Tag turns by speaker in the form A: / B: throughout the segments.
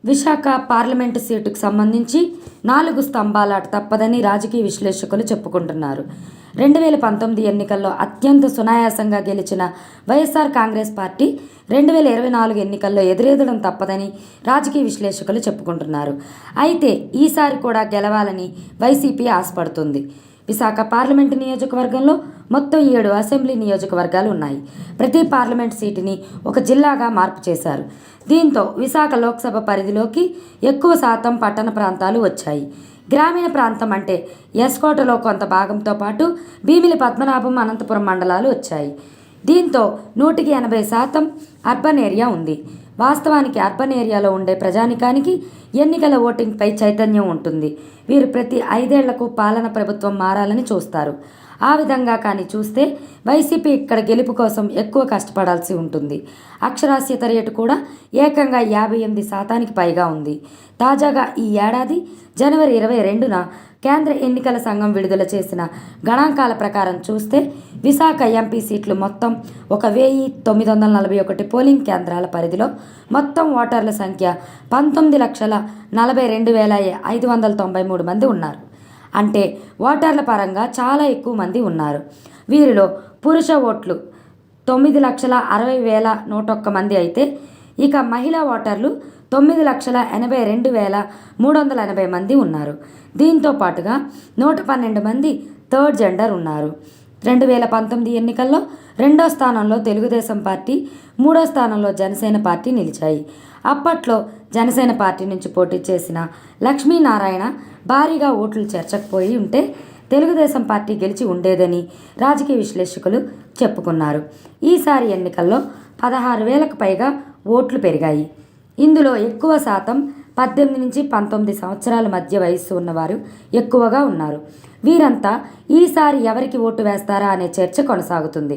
A: Visakha parliament సీటుకు సంబంధించి 4 స్తంభాలాట తప్పదని రాజకీయ విశ్లేషకులు చెప్పుకుంటున్నారు. 2019 ఎన్నికల్లో అత్యంత సునాయాసంగా గెలిచిన వైఎస్ఆర్ కాంగ్రెస్ పార్టీ 2024 ఎన్నికల్లో ఎదురెదడం తప్పదని రాజకీయ విశ్లేషకులు చెప్పుకుంటున్నారు. అయితే ఈసారి కూడా గెలవాలని వైసీపీ ఆశపడుతుంది. విశాఖ పార్లమెంటు నియోజకవర్గంలో మొత్తం 7 అసెంబ్లీ నియోజకవర్గాలు ఉన్నాయి. ప్రతి పార్లమెంట్ సీటుని ఒక జిల్లాగా మార్పు చేశారు. దీంతో విశాఖ లోక్సభ పరిధిలోకి ఎక్కువ శాతం పట్టణ ప్రాంతాలు వచ్చాయి. గ్రామీణ ప్రాంతం అంటే ఎస్కోటలో కొంత భాగంతో పాటు భీమిలి, పద్మనాభం, అనంతపురం మండలాలు వచ్చాయి. దీంతో 180% అర్బన్ ఏరియా ఉంది. వాస్తవానికి అర్బన్ ఏరియాలో ఉండే ప్రజానికానికి ఎన్నికల ఓటింగ్పై చైతన్యం ఉంటుంది. వీరు ప్రతి 5 ఏళ్లకు పాలన ప్రభుత్వం మారాలని చూస్తారు. ఆ విధంగా కానీ చూస్తే వైసీపీ ఇక్కడ గెలుపు కోసం ఎక్కువ కష్టపడాల్సి ఉంటుంది. అక్షరాస్యత రేటు కూడా ఏకంగా 58% పైగా ఉంది. తాజాగా ఈ ఏడాది జనవరి 22న కేంద్ర ఎన్నికల సంఘం విడుదల చేసిన గణాంకాల ప్రకారం చూస్తే విశాఖ ఎంపీ సీట్లు మొత్తం 1941 పోలింగ్ కేంద్రాల పరిధిలో మొత్తం ఓటర్ల సంఖ్య 19,42,593 మంది ఉన్నారు. అంటే ఓటర్ల పరంగా చాలా ఎక్కువ మంది ఉన్నారు. వీరిలో పురుష ఓట్లు 9,60,101 మంది అయితే ఇక మహిళా ఓటర్లు 9,82,380 మంది ఉన్నారు. దీంతో పాటుగా 112 మంది థర్డ్ జెండర్ ఉన్నారు. 2019 ఎన్నికల్లో 2వ స్థానంలో తెలుగుదేశం పార్టీ, 3వ స్థానంలో జనసేన పార్టీ నిలిచాయి. అప్పట్లో జనసేన పార్టీ నుంచి పోటీ చేసిన లక్ష్మీనారాయణ భారీగా ఓట్లు చేర్చకపోయి ఉంటే తెలుగుదేశం పార్టీ గెలిచి ఉండేదని రాజకీయ విశ్లేషకులు చెప్పుకున్నారు. ఈసారి ఎన్నికల్లో 16,000కు పైగా ఓట్లు పెరిగాయి. ఇందులో ఎక్కువ శాతం 18 నుంచి 19 సంవత్సరాల మధ్య వయస్సు ఉన్నవారు ఎక్కువగా ఉన్నారు. వీరంతా ఈసారి ఎవరికి ఓటు వేస్తారా అనే చర్చ కొనసాగుతుంది.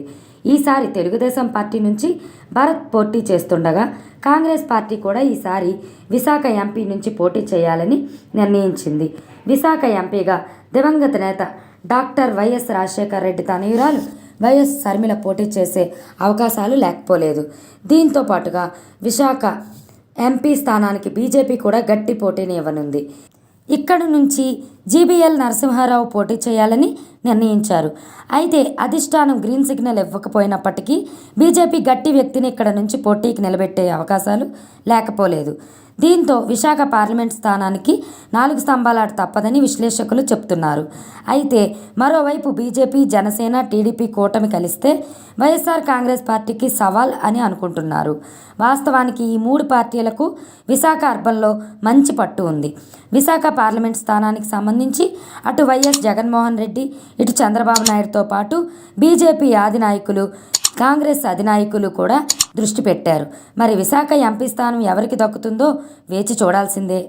A: ఈసారి తెలుగుదేశం పార్టీ నుంచి భరత్ పోటీ చేస్తుండగా కాంగ్రెస్ పార్టీ కూడా ఈసారి విశాఖ ఎంపీ నుంచి పోటీ చేయాలని నిర్ణయించింది. విశాఖ ఎంపీగా దివంగత నేత డాక్టర్ వైఎస్ రాజశేఖర రెడ్డి తనయురాలు వైఎస్ షర్మిల పోటీ చేసే అవకాశాలు లేకపోలేదు. దీంతో పాటుగా విశాఖ ఎంపీ స్థానానికి బీజేపీ కూడా గట్టి పోటీని ఇవ్వనుంది. ఇక్కడ నుంచి జీబీఎల్ నరసింహారావు పోటీ చేయాలని నిర్ణయించారు. అయితే అధిష్టానం గ్రీన్ సిగ్నల్ ఇవ్వకపోయినప్పటికీ బీజేపీ గట్టి వ్యక్తిని ఇక్కడ నుంచి పోటీకి నిలబెట్టే అవకాశాలు లేకపోలేదు. దీంతో విశాఖ పార్లమెంట్ స్థానానికి 4 స్తంభాలాట తప్పదని విశ్లేషకులు చెప్తున్నారు. అయితే మరోవైపు బీజేపీ, జనసేన, టీడీపీ కూటమి కలిస్తే వైఎస్ఆర్ కాంగ్రెస్ పార్టీకి సవాల్ అని అనుకుంటున్నారు. వాస్తవానికి ఈ 3 పార్టీలకు విశాఖ అర్బన్లో మంచి పట్టు ఉంది. విశాఖ పార్లమెంట్ స్థానానికి సంబంధించి అటు వైఎస్ జగన్మోహన్ రెడ్డి, ఇటు చంద్రబాబు నాయుడుతో పాటు బీజేపీ ఆది నాయకులు, కాంగ్రెస్ అధినాయకులు కూడా దృష్టి పెట్టారు. మరి విశాఖ ఎంపీ స్థానం ఎవరికి దక్కుతుందో వేచి చూడాల్సిందే.